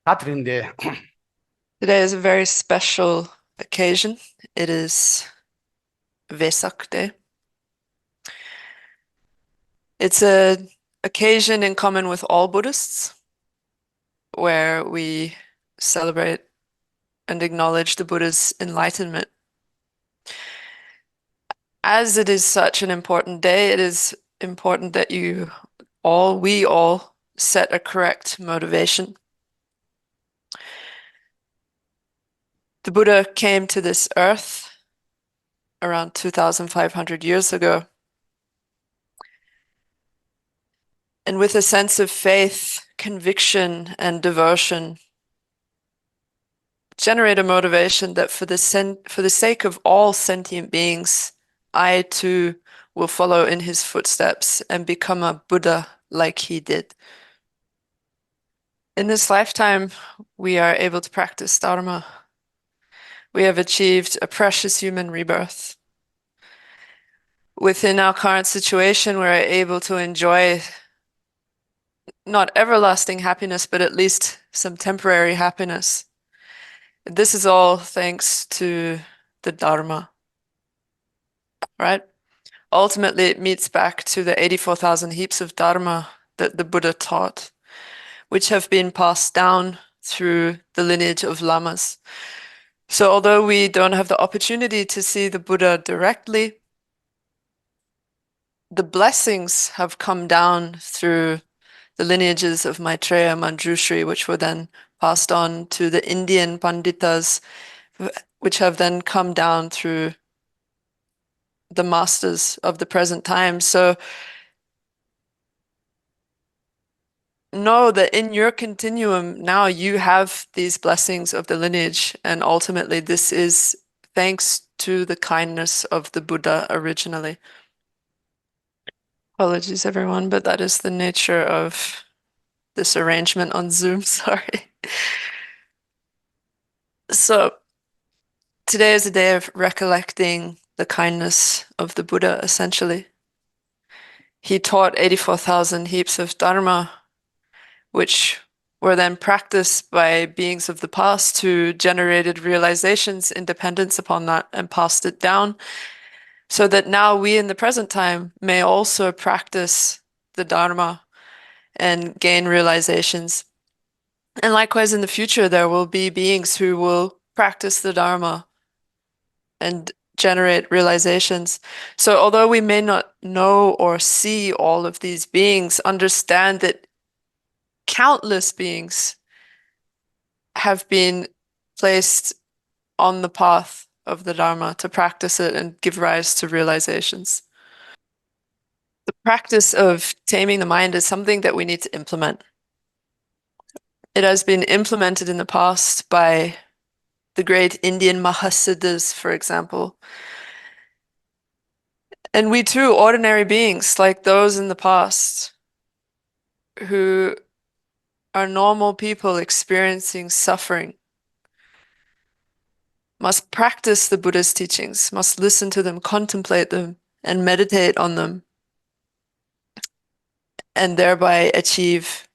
Today is a very special occasion. It is Vesak Day. It's an occasion in common with all Buddhists where we celebrate and acknowledge the Buddha's enlightenment. As it is such an important day, it is important that we all set a correct motivation. The Buddha came to this earth around 2,500 years ago. And with a sense of faith, conviction, and devotion, generate a motivation that for the sake of all sentient beings, I too will follow in his footsteps and become a Buddha like he did. In this lifetime, we are able to practice Dharma. We have achieved a precious human rebirth. Within our current situation, we're able to enjoy not everlasting happiness, but at least some temporary happiness. This is all thanks to the Dharma, right? Ultimately, it meets back to the 84,000 heaps of Dharma that the Buddha taught, which have been passed down through the lineage of lamas. So although we don't have the opportunity to see the Buddha directly, the blessings have come down through the lineages of Maitreya, Manjushri, which were then passed on to the Indian Panditas, which have then come down through the masters of the present time. So know that in your continuum now you have these blessings of the lineage, and ultimately this is thanks to the kindness of the Buddha originally. Apologies, everyone, but that is the nature of this arrangement on Zoom. Sorry. So today is a day of recollecting the kindness of the Buddha, essentially. He taught 84,000 heaps of Dharma, which were then practiced by beings of the past who generated realizations in dependence upon that and passed it down, so that now we in the present time may also practice the Dharma and gain realizations. And likewise, in the future, there will be beings who will practice the Dharma and generate realizations. So although we may not know or see all of these beings, understand that countless beings have been placed on the path of the Dharma to practice it and give rise to realizations. The practice of taming the mind is something that we need to implement. It has been implemented in the past by the great Indian Mahasiddhas, for example. And we too, ordinary beings like those in the past who are normal people experiencing suffering, must practice the Buddha's teachings, must listen to them, contemplate them, and meditate on them, and thereby achieve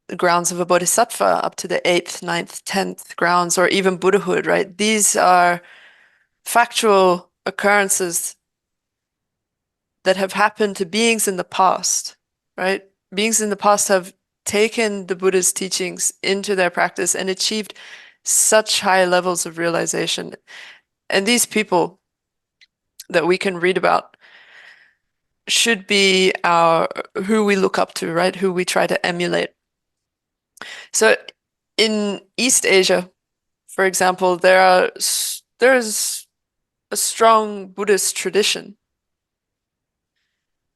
the grounds of a bodhisattva up to the 8th, 9th, 10th grounds, or even Buddhahood, right? These are factual occurrences that have happened to beings in the past, right? Beings in the past have taken the Buddha's teachings into their practice and achieved such high levels of realization. And these people that we can read about should be who we look up to, right? Who we try to emulate. So in East Asia, for example, there's a strong Buddhist tradition,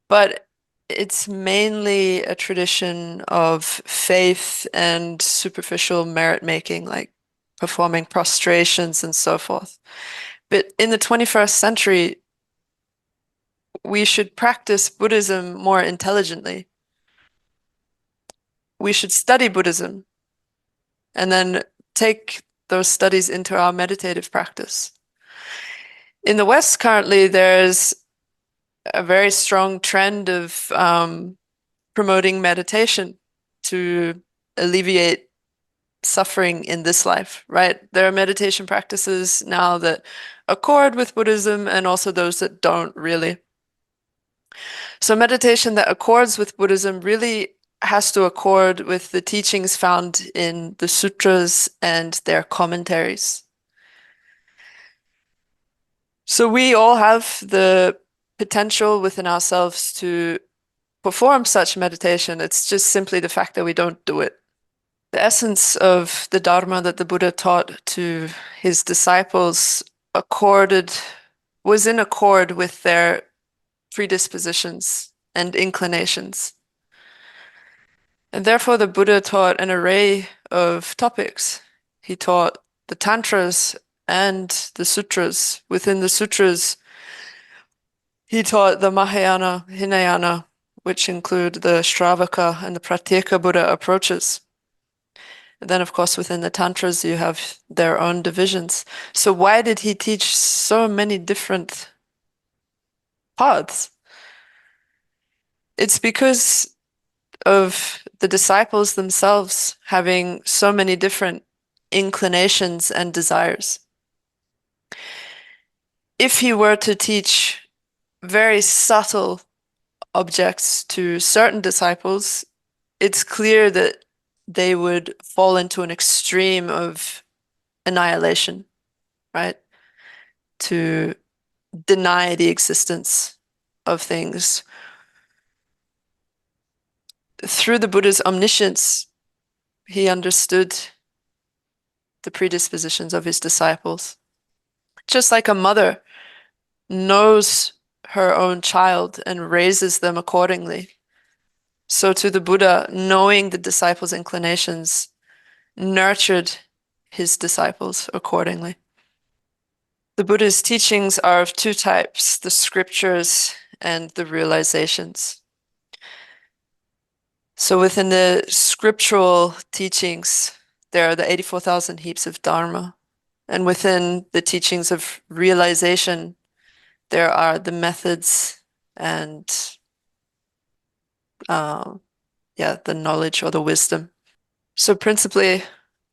but it's mainly a tradition of faith and superficial merit making, like performing prostrations and so forth. But in the 21st century, we should practice Buddhism more intelligently. We should study Buddhism and then take those studies into our meditative practice. In the West, currently, there's a very strong trend of promoting meditation to alleviate suffering in this life, right? There are meditation practices now that accord with Buddhism and also those that don't really. So meditation that accords with Buddhism really has to accord with the teachings found in the sutras and their commentaries. So we all have the potential within ourselves to perform such meditation. It's just simply the fact that we don't do it. The essence of the Dharma that the Buddha taught to his disciples was in accord with their predispositions and inclinations. And therefore, the Buddha taught an array of topics. He taught the tantras and the sutras. Within the sutras, he taught the Mahayana, Hinayana, which include the Shravaka and the Pratyeka Buddha approaches. And then, of course, within the tantras, you have their own divisions. So why did he teach so many different paths? It's because of the disciples themselves having so many different inclinations and desires. If he were to teach very subtle objects to certain disciples, it's clear that they would fall into an extreme of annihilation, right? To deny the existence of things. Through the Buddha's omniscience, he understood the predispositions of his disciples. Just like a mother knows her own child and raises them accordingly. So to the Buddha, knowing the disciples' inclinations, nurtured his disciples accordingly. The Buddha's teachings are of two types, the scriptures and the realizations. So within the scriptural teachings, there are the 84,000 heaps of Dharma. And within the teachings of realization, there are the methods and the knowledge or the wisdom. So principally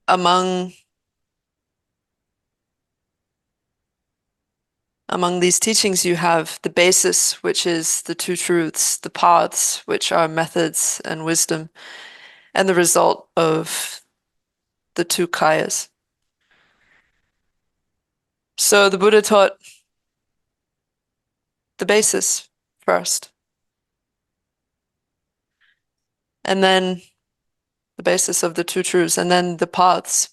among these teachings, you have the basis, which is the two truths, the paths, which are methods and wisdom, and the result of the two kayas. So the Buddha taught the basis first, and then the basis of the two truths, and then the paths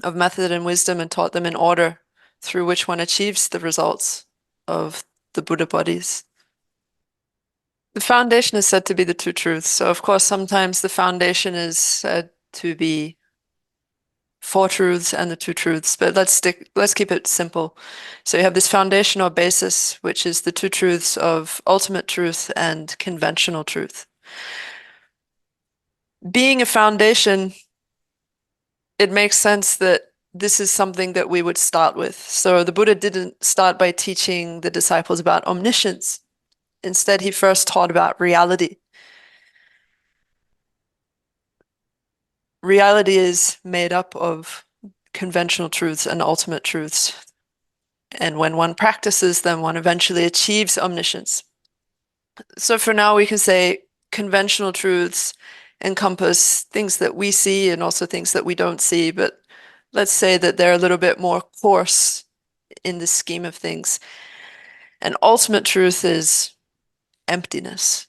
of method and wisdom, and taught them in order through which one achieves the results of the Buddha bodies. The foundation is said to be the two truths. So of course, sometimes the foundation is said to be four truths and the two truths, but let's keep it simple. So you have this foundation or basis, which is the two truths of ultimate truth and conventional truth. Being a foundation, it makes sense that this is something that we would start with. So the Buddha didn't start by teaching the disciples about omniscience. Instead, he first taught about reality. Reality is made up of conventional truths and ultimate truths. And when one practices them, one eventually achieves omniscience. So for now, we can say conventional truths encompass things that we see and also things that we don't see, but let's say that they're a little bit more coarse in the scheme of things. And ultimate truth is emptiness.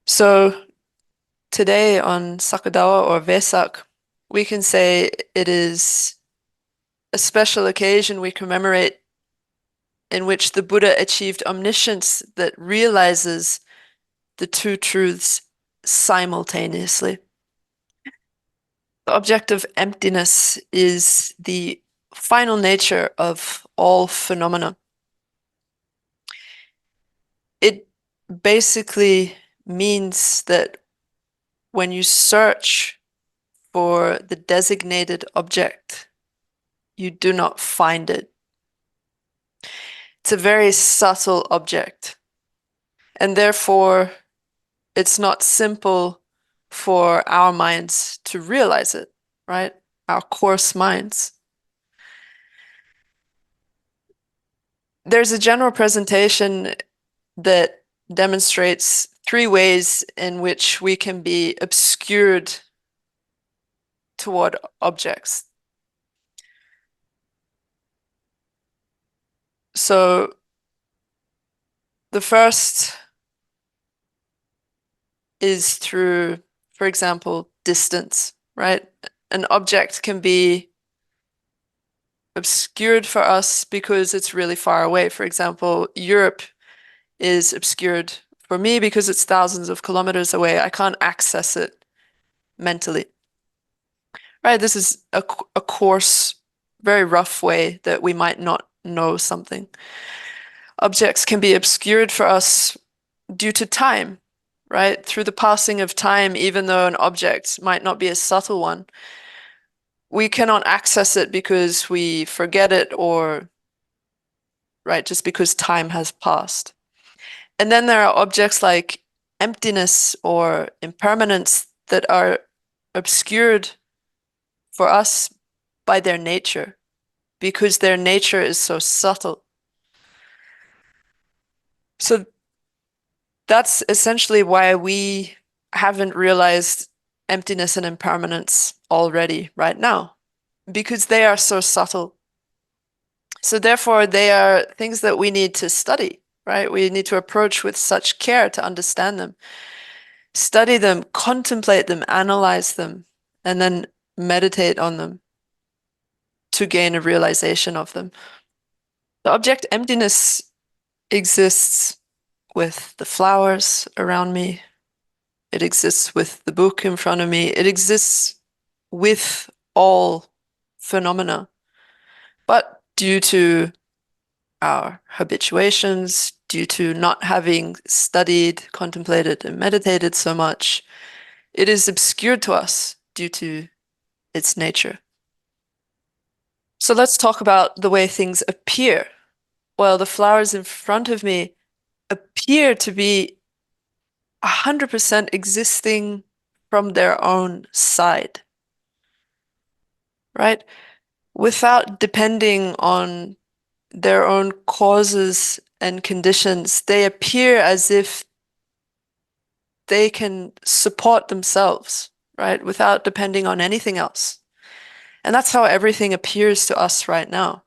So today on Dawa or Vesak, we can say it is a special occasion we commemorate in which the Buddha achieved omniscience that realizes the two truths simultaneously. The object of emptiness is the final nature of all phenomena. It basically means that when you search for the designated object, you do not find it. It's a very subtle object, and therefore it's not simple for our minds to realize it, right? Our coarse minds. There's a general presentation that demonstrates three ways in which we can be obscured toward objects. So the first is through, for example, distance, right? An object can be obscured for us because it's really far away. For example, Europe is obscured for me because it's thousands of kilometers away. I can't access it mentally. Right? This is a coarse, very rough way that we might not know something. Objects can be obscured for us due to time, right? Through the passing of time, even though an object might not be a subtle one, we cannot access it because we forget it or, right, just because time has passed. And then there are objects like emptiness or impermanence that are obscured for us by their nature because their nature is so subtle. So that's essentially why we haven't realized emptiness and impermanence already right now, because they are so subtle. So therefore, they are things that we need to study, right? We need to approach with such care to understand them, study them, contemplate them, analyze them, and then meditate on them to gain a realization of them. The object emptiness exists with the flowers around me. It exists with the book in front of me. It exists with all phenomena. But due to our habituations, due to not having studied, contemplated, and meditated so much, it is obscured to us due to its nature. So let's talk about the way things appear. Well, the flowers in front of me appear to be 100% existing from their own side, right? Without depending on their own causes and conditions, they appear as if they can support themselves, right? Without depending on anything else. And that's how everything appears to us right now.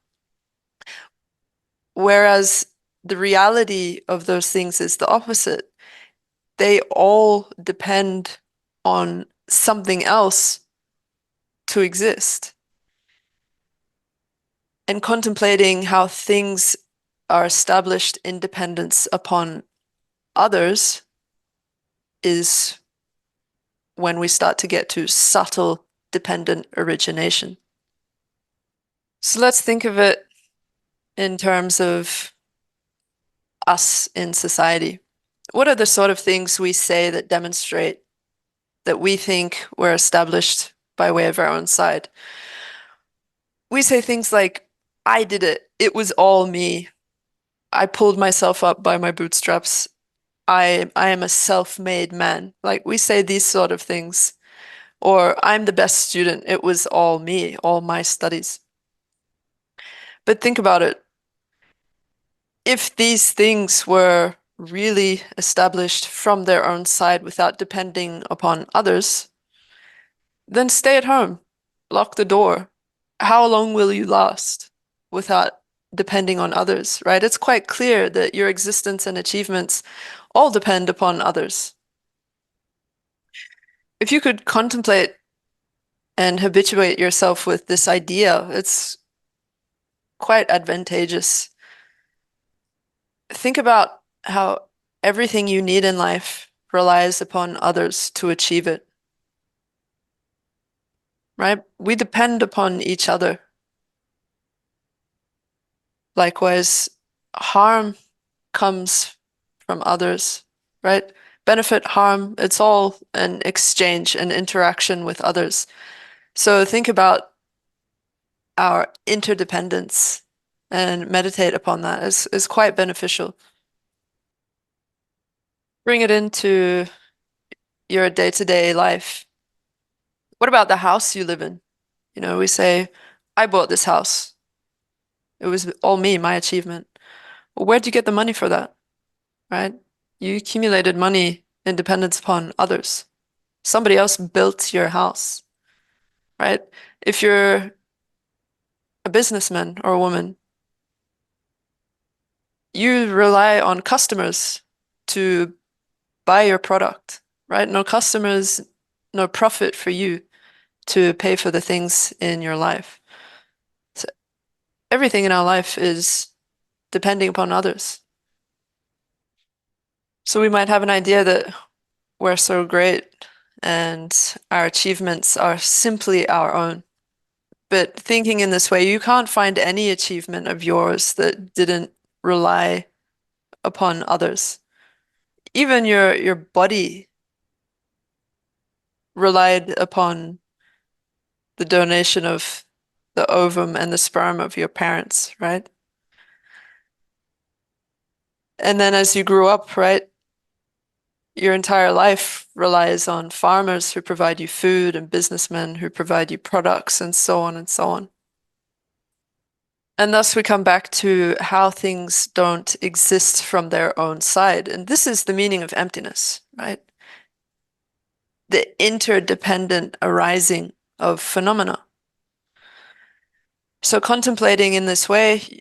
Whereas the reality of those things is the opposite. They all depend on something else to exist. And contemplating how things are established in dependence upon others is when we start to get to subtle dependent origination. So let's think of it in terms of us in society. What are the sort of things we say that demonstrate that we think we're established by way of our own side? We say things like, I did it. It was all me. I pulled myself up by my bootstraps. I am a self-made man. Like we say these sort of things. Or I'm the best student. It was all me, all my studies. But think about it. If these things were really established from their own side without depending upon others, then stay at home, lock the door. How long will you last without depending on others, right? It's quite clear that your existence and achievements all depend upon others. If you could contemplate and habituate yourself with this idea, it's quite advantageous. Think about how everything you need in life relies upon others to achieve it, right? We depend upon each other. Likewise, harm comes from others, right? Benefit, harm, it's all an exchange, an interaction with others. So think about our interdependence and meditate upon that is quite beneficial. Bring it into your day-to-day life. What about the house you live in? We say, I bought this house. It was all me, my achievement. Well, where'd you get the money for that, right? You accumulated money in dependence upon others. Somebody else built your house, right? If you're a businessman or a woman, you rely on customers to buy your product, right? No customers, no profit for you to pay for the things in your life. So everything in our life is depending upon others. So we might have an idea that we're so great and our achievements are simply our own. But thinking in this way, you can't find any achievement of yours that didn't rely upon others. Even your body relied upon the donation of the ovum and the sperm of your parents, right? And then as you grew up, right, your entire life relies on farmers who provide you food and businessmen who provide you products and so on and so on. And thus we come back to how things don't exist from their own side. And this is the meaning of emptiness, right? The interdependent arising of phenomena. So contemplating in this way,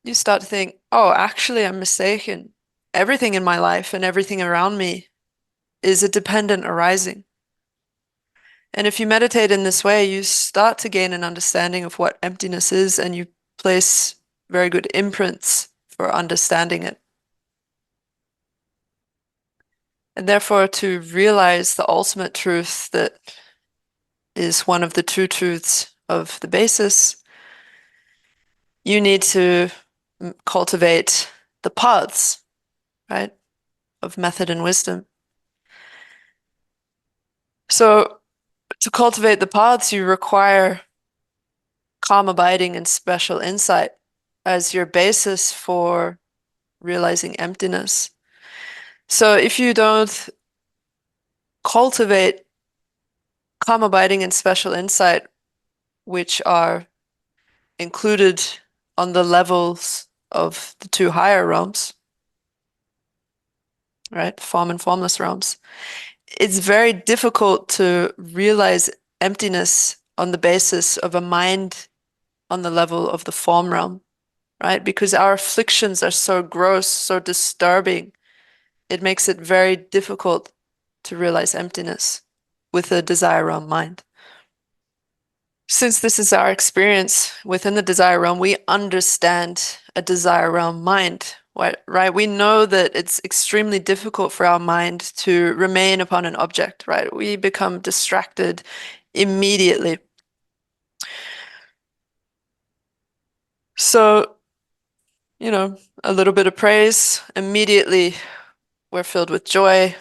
you start to think, oh, actually, I'm mistaken. Everything in my life and everything around me is a dependent arising. And if you meditate in this way, you start to gain an understanding of what emptiness is, and you place very good imprints for understanding it. And therefore, to realize the ultimate truth that is one of the two truths of the basis, you need to cultivate the paths, right, of method and wisdom. So to cultivate the paths, you require calm abiding and special insight as your basis for realizing emptiness. So if you don't cultivate calm abiding and special insight, which are included on the levels of the two higher realms, right? Form and formless realms. It's very difficult to realize emptiness on the basis of a mind on the level of the form realm, right? Because our afflictions are so gross, so disturbing, it makes it very difficult to realize emptiness with a desire realm mind. Since this is our experience within the desire realm, we understand a desire realm mind, right? We know that it's extremely difficult for our mind to remain upon an object, right? We become distracted immediately. So, a little bit of praise, immediately we're filled with joy.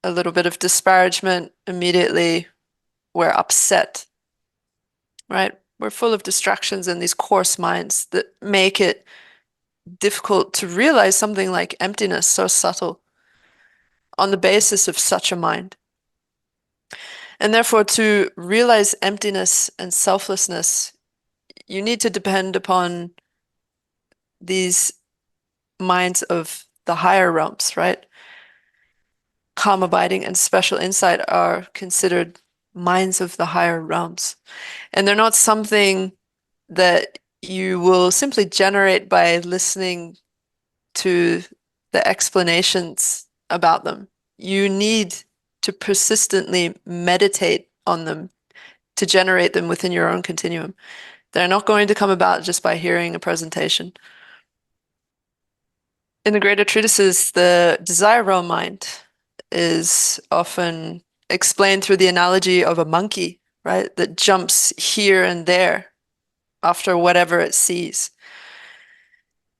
A little bit of disparagement, immediately we're upset, right? We're full of distractions and these coarse minds that make it difficult to realize something like emptiness, so subtle, on the basis of such a mind. And therefore, to realize emptiness and selflessness, you need to depend upon these minds of the higher realms, right? Calm abiding and special insight are considered minds of the higher realms. And they're not something that you will simply generate by listening to the explanations about them. You need to persistently meditate on them to generate them within your own continuum. They're not going to come about just by hearing a presentation. In the greater treatises, the desire realm mind is often explained through the analogy of a monkey, right? That jumps here and there after whatever it sees.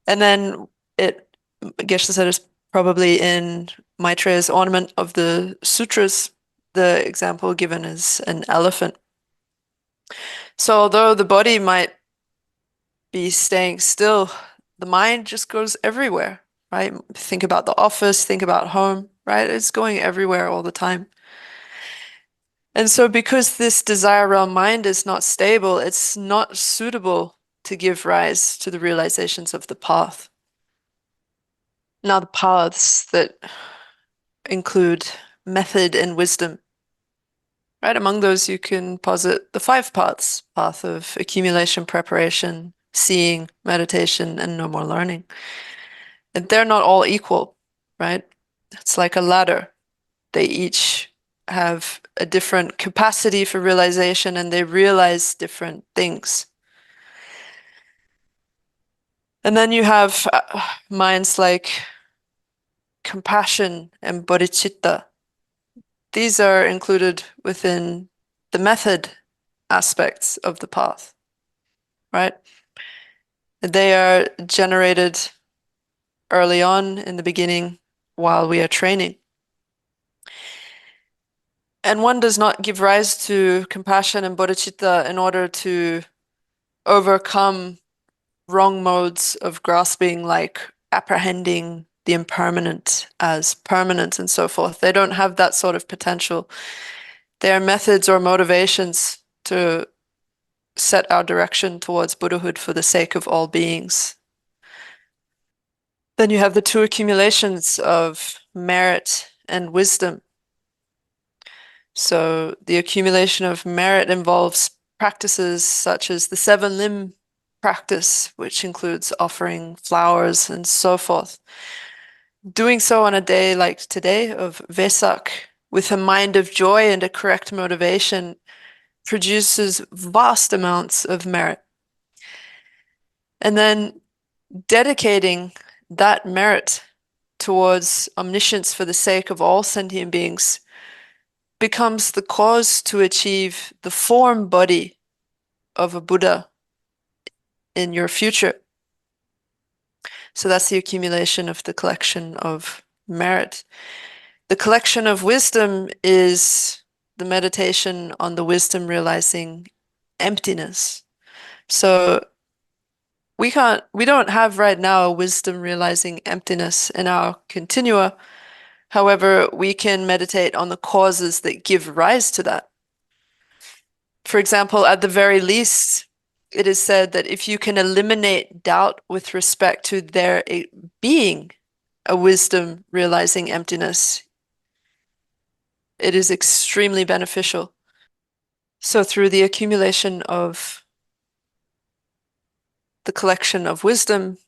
And then Geshe said is probably in Maitreya's ornament of the sutras, the example given is an elephant. So although the body might be staying still, the mind just goes everywhere, right? Think about the office, think about home, right? It's going everywhere all the time. And so because this desire realm mind is not stable, it's not suitable to give rise to the realizations of the path. Now, the paths that include method and wisdom, right? Among those, you can posit the five paths: path of accumulation, preparation, seeing, meditation, and no more learning. And they're not all equal, right? It's like a ladder. They each have a different capacity for realization and they realize different things. And then you have minds like compassion and bodhicitta. These are included within the method aspects of the path, right? They are generated early on in the beginning while we are training. And one does not give rise to compassion and bodhicitta in order to overcome wrong modes of grasping, like apprehending the impermanent as permanent and so forth. They don't have that sort of potential. They are methods or motivations to set our direction towards Buddhahood for the sake of all beings. Then you have the two accumulations of merit and wisdom. So the accumulation of merit involves practices such as the seven limb practice, which includes offering flowers and so forth. Doing so on a day like today of Vesak with a mind of joy and a correct motivation produces vast amounts of merit. And then dedicating that merit towards omniscience for the sake of all sentient beings becomes the cause to achieve the form body of a Buddha in your future. So that's the accumulation of the collection of merit. The collection of wisdom is the meditation on the wisdom realizing emptiness. So we don't have right now a wisdom realizing emptiness in our continua. However, we can meditate on the causes that give rise to that. For example, at the very least, it is said that if you can eliminate doubt with respect to there being a wisdom realizing emptiness, it is extremely beneficial. So through the accumulation of the collection of wisdom,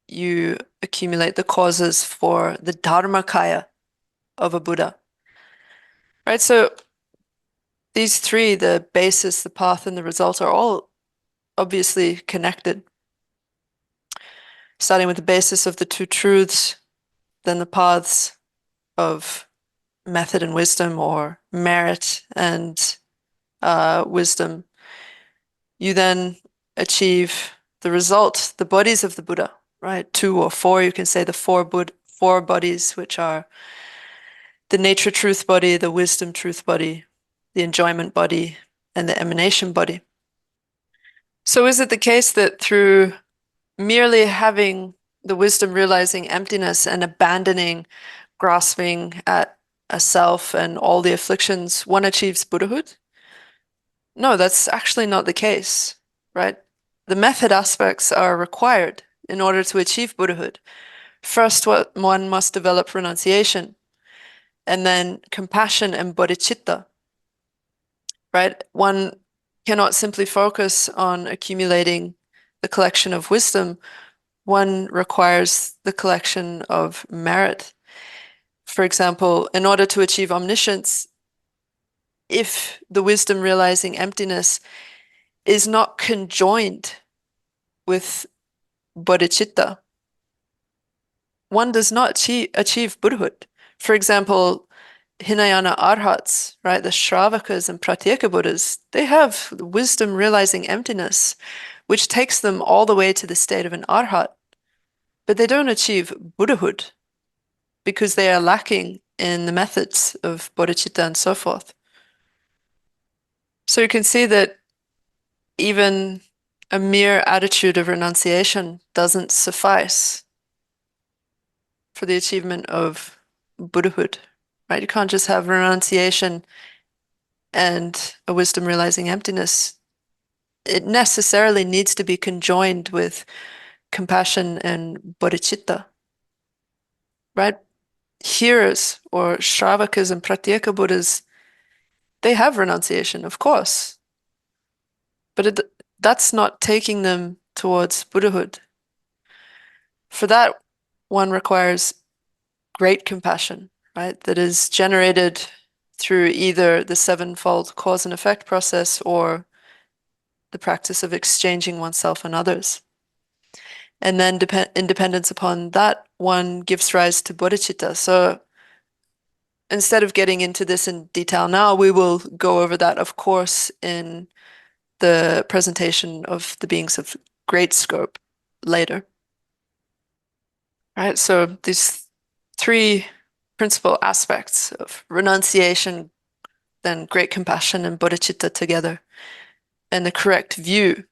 you accumulate the causes for the Dharmakaya of a Buddha. Right? So these three, the basis, the path, and the result, are all obviously connected. Starting with the basis of the two truths, then the paths of method and wisdom, or merit and wisdom. You then achieve the result, the bodies of the Buddha, right? Two or four, you can say the four bodies, which are the nature truth body, the wisdom truth body, the enjoyment body, and the emanation body. So is it the case that through merely having the wisdom realizing emptiness and abandoning grasping at a self and all the afflictions, one achieves Buddhahood? No, that's actually not the case, right? The method aspects are required in order to achieve Buddhahood. First, one must develop renunciation, and then compassion and bodhicitta, right? One cannot simply focus on accumulating the collection of wisdom. One requires the collection of merit. For example, in order to achieve omniscience, if the wisdom realizing emptiness is not conjoined with bodhicitta, one does not achieve Buddhahood. For example, Hinayana Arhats, right, the Shravakas and Pratyeka Buddhas, they have wisdom realizing emptiness, which takes them all the way to the state of an Arhat, but they don't achieve Buddhahood because they are lacking in the methods of bodhicitta and so forth. So you can see that even a mere attitude of renunciation doesn't suffice for the achievement of Buddhahood, right? You can't just have renunciation and a wisdom realizing emptiness, it necessarily needs to be conjoined with compassion and bodhicitta, right? Hearers or Shravakas and Pratyeka Buddhas, they have renunciation, of course, but that's not taking them towards Buddhahood. For that, one requires great compassion, right? That is generated through either the sevenfold cause and effect process or the practice of exchanging oneself and others. And then in dependence upon that, one gives rise to bodhicitta. So instead of getting into this in detail now, we will go over that, of course, in the presentation of the beings of great scope later. Right, so these three principal aspects of renunciation, then great compassion and bodhicitta together, and the correct view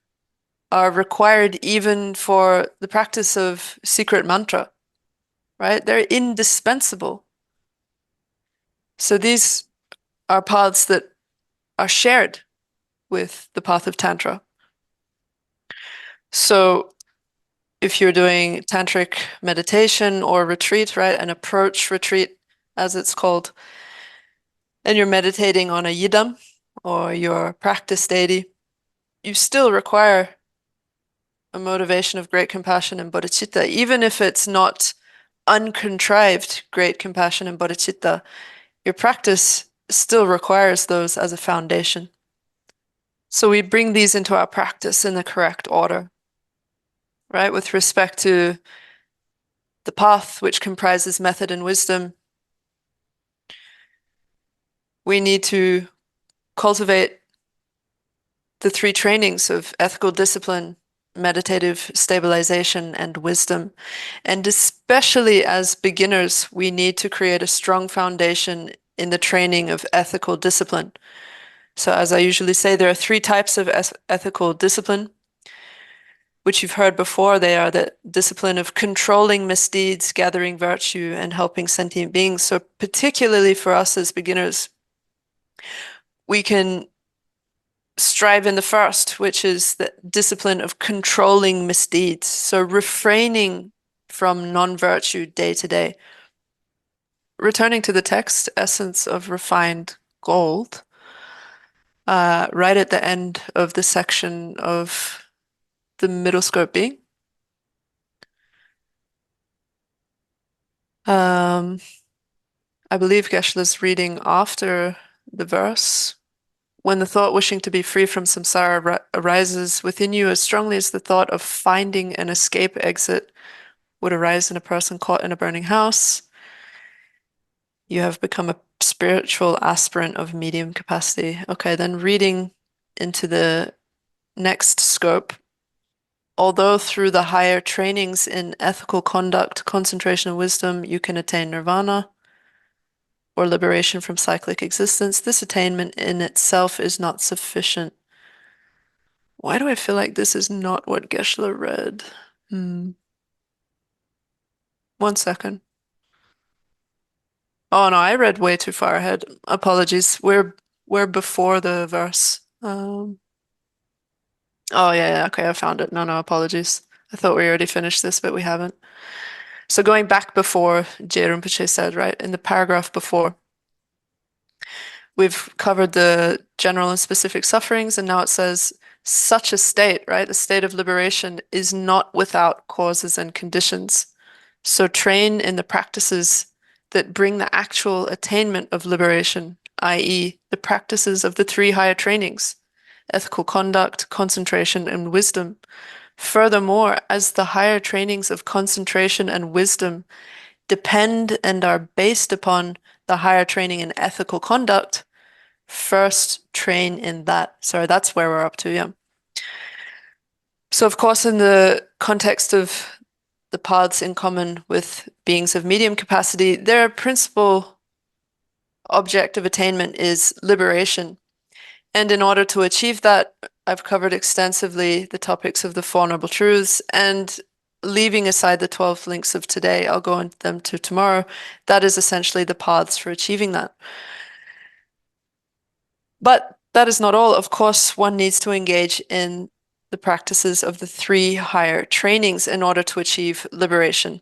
are required even for the practice of secret mantra, right? They're indispensable. So these are paths that are shared with the path of Tantra. So if you're doing tantric meditation or retreat, right, an approach retreat, as it's called, and you're meditating on a yidam or your practice deity, you still require a motivation of great compassion and bodhicitta, even if it's not uncontrived great compassion and bodhicitta, your practice still requires those as a foundation. So we bring these into our practice in the correct order, right? With respect to the path, which comprises method and wisdom, we need to cultivate the three trainings of ethical discipline, meditative stabilization, and wisdom. And especially as beginners, we need to create a strong foundation in the training of ethical discipline. So, as I usually say, there are three types of ethical discipline, which you've heard before. They are the discipline of controlling misdeeds, gathering virtue, and helping sentient beings. So, particularly for us as beginners, we can strive in the first, which is the discipline of controlling misdeeds. So, refraining from non-virtue day to day. Returning to the text, Essence of Refined Gold, right at the end of the section of the middle scope being. I believe Geshe-la's reading after the verse. When the thought wishing to be free from samsara arises within you as strongly as the thought of finding an escape exit would arise in a person caught in a burning house, you have become a spiritual aspirant of medium capacity. Okay, then reading into the next scope. Although through the higher trainings in ethical conduct, concentration, and wisdom, you can attain nirvana or liberation from cyclic existence, this attainment in itself is not sufficient. Why do I feel like this is not what Geshe-la read? 1 second. Oh no, I read way too far ahead. Apologies. We're before the verse. Oh yeah, okay, I found it. No, apologies. I thought we already finished this, but we haven't. So going back before Je Rinpoche said, right, in the paragraph before, we've covered the general and specific sufferings, and now it says such a state, right? The state of liberation is not without causes and conditions. So train in the practices that bring the actual attainment of liberation, i.e., the practices of the three higher trainings, ethical conduct, concentration, and wisdom. Furthermore, as the higher trainings of concentration and wisdom depend and are based upon the higher training in ethical conduct, first train in that. Sorry, that's where we're up to, yeah. So, of course, in the context of the paths in common with beings of medium capacity, their principal object of attainment is liberation. And in order to achieve that, I've covered extensively the topics of the Four Noble Truths, and leaving aside the 12 links of today, I'll go into them to tomorrow. That is essentially the paths for achieving that. But that is not all. Of course, one needs to engage in the practices of the three higher trainings in order to achieve liberation.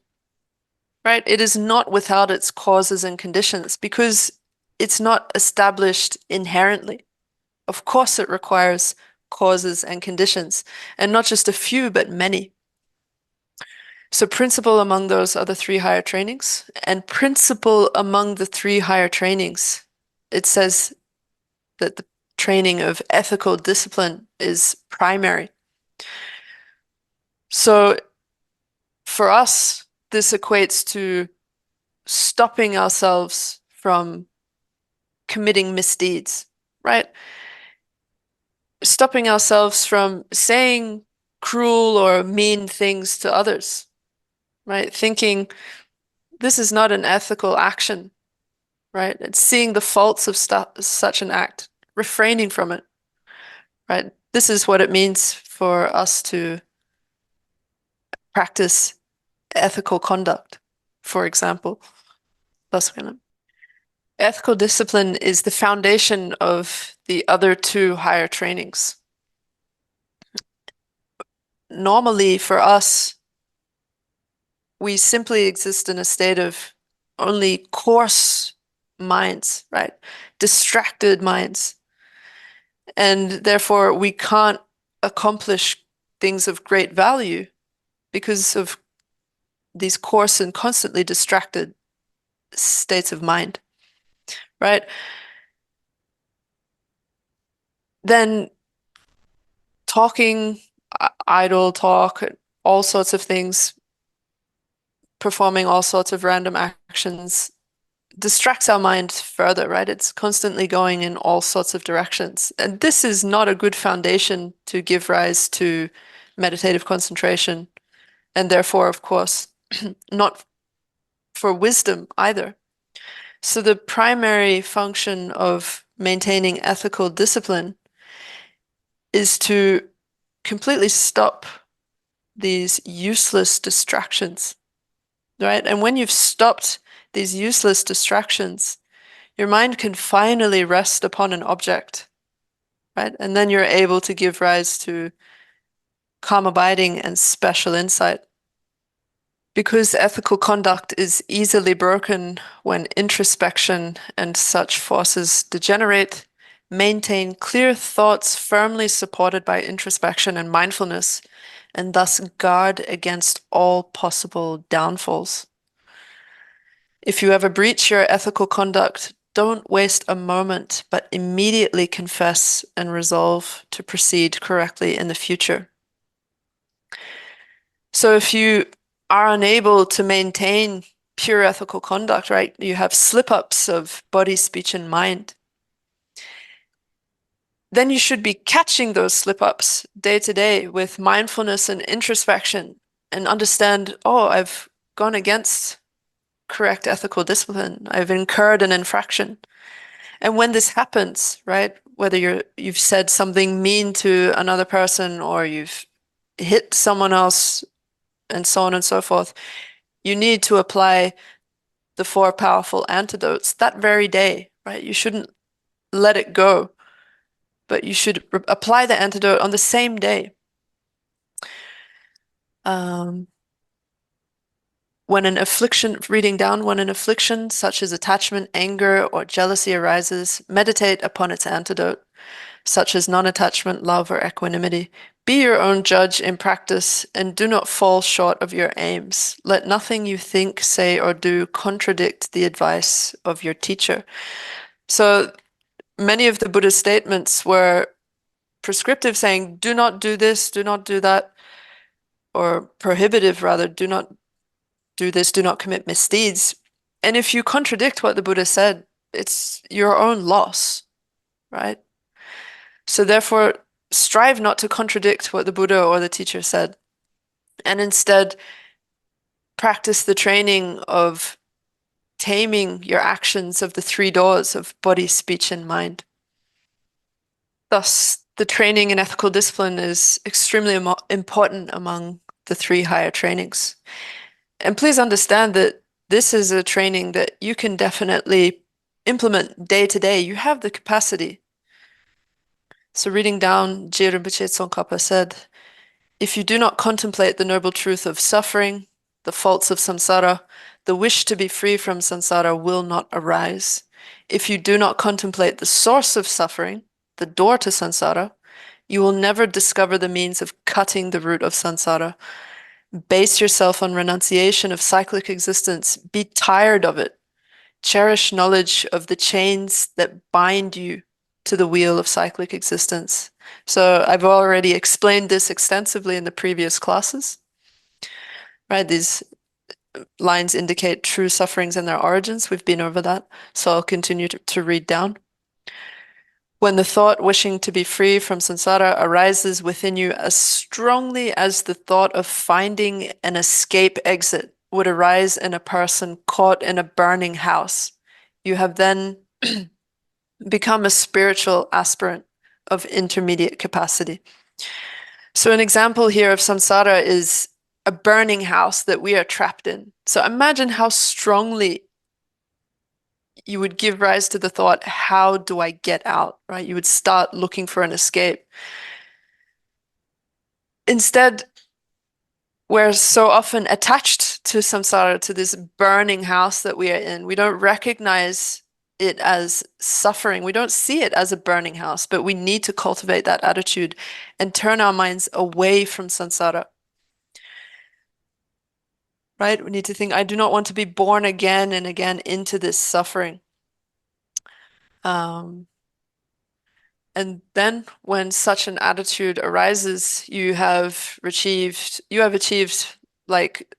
Right? It is not without its causes and conditions because it's not established inherently. Of course, it requires causes and conditions, and not just a few, but many. So, principal among those are the three higher trainings, and principal among the three higher trainings, it says that the training of ethical discipline is primary. So, for us, this equates to stopping ourselves from committing misdeeds, right? Stopping ourselves from saying cruel or mean things to others, right? Thinking this is not an ethical action, right? It's seeing the faults of such an act, refraining from it, right? This is what it means for us to practice ethical conduct, for example. Ethical discipline is the foundation of the other two higher trainings. Normally, for us, we simply exist in a state of only coarse minds, right? Distracted minds. And therefore, we can't accomplish things of great value because of these coarse and constantly distracted states of mind, right? Then talking, idle talk, all sorts of things, performing all sorts of random actions distracts our mind further, right? It's constantly going in all sorts of directions. And this is not a good foundation to give rise to meditative concentration. And therefore, of course, not for wisdom either. So the primary function of maintaining ethical discipline is to completely stop these useless distractions, right? And when you've stopped these useless distractions, your mind can finally rest upon an object, right? And then you're able to give rise to calm abiding and special insight. Because ethical conduct is easily broken when introspection and such forces degenerate, maintain clear thoughts firmly supported by introspection and mindfulness, and thus guard against all possible downfalls. If you ever breach your ethical conduct, don't waste a moment, but immediately confess and resolve to proceed correctly in the future. So if you are unable to maintain pure ethical conduct, right, you have slip-ups of body, speech, and mind, then you should be catching those slip-ups day to day with mindfulness and introspection and understand, oh, I've gone against correct ethical discipline. I've incurred an infraction. And when this happens, right, whether you've said something mean to another person or you've hit someone else and so on and so forth, you need to apply the four powerful antidotes that very day, right? You shouldn't let it go, but you should apply the antidote on the same day. When an affliction, reading down, when an affliction such as attachment, anger, or jealousy arises, meditate upon its antidote, such as non-attachment, love, or equanimity. Be your own judge in practice and do not fall short of your aims. Let nothing you think, say, or do contradict the advice of your teacher. So many of the Buddha's statements were prescriptive, saying, do not do this, do not do that, or prohibitive rather, do not do this, do not commit misdeeds. And if you contradict what the Buddha said, it's your own loss, right? So therefore, strive not to contradict what the Buddha or the teacher said, and instead practice the training of taming your actions of the three doors of body, speech, and mind. Thus, the training in ethical discipline is extremely important among the three higher trainings. And please understand that this is a training that you can definitely implement day to day. You have the capacity. So reading down, Je Tsongkhapa said, if you do not contemplate the noble truth of suffering, the faults of samsara, the wish to be free from samsara will not arise. If you do not contemplate the source of suffering, the door to samsara, you will never discover the means of cutting the root of samsara. Base yourself on renunciation of cyclic existence. Be tired of it. Cherish knowledge of the chains that bind you to the wheel of cyclic existence. So I've already explained this extensively in the previous classes, right? These lines indicate true sufferings and their origins. We've been over that. So I'll continue to read down. When the thought wishing to be free from samsara arises within you as strongly as the thought of finding an escape exit would arise in a person caught in a burning house, you have then become a spiritual aspirant of intermediate capacity. So an example here of samsara is a burning house that we are trapped in. So imagine how strongly you would give rise to the thought, how do I get out, right? You would start looking for an escape. Instead, we're so often attached to samsara, to this burning house that we are in. We don't recognize it as suffering. We don't see it as a burning house, but we need to cultivate that attitude and turn our minds away from samsara. Right? We need to think, I do not want to be born again and again into this suffering. And then when such an attitude arises, you have achieved like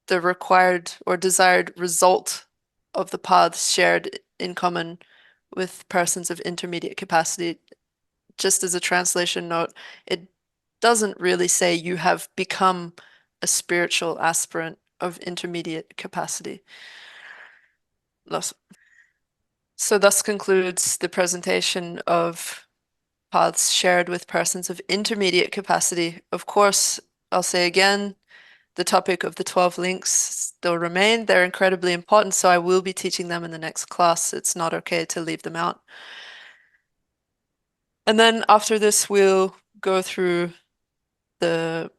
the required or desired result of the paths shared in common with persons of intermediate capacity. Just as a translation note, it doesn't really say you have become a spiritual aspirant of intermediate capacity. So thus concludes the presentation of paths shared with persons of intermediate capacity. Of course, I'll say again, the topic of the 12 links still remain. They're incredibly important, so I will be teaching them in the next class. It's not okay to leave them out. And then after this, we'll go through the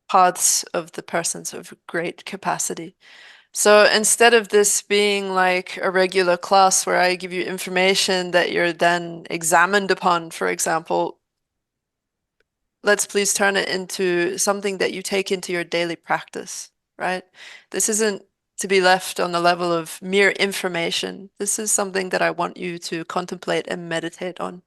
paths of the persons of great capacity. So instead of this being like a regular class where I give you information that you're then examined upon, for example, let's please turn it into something that you take into your daily practice, right? This isn't to be left on the level of mere information. This is something that I want you to contemplate and meditate on.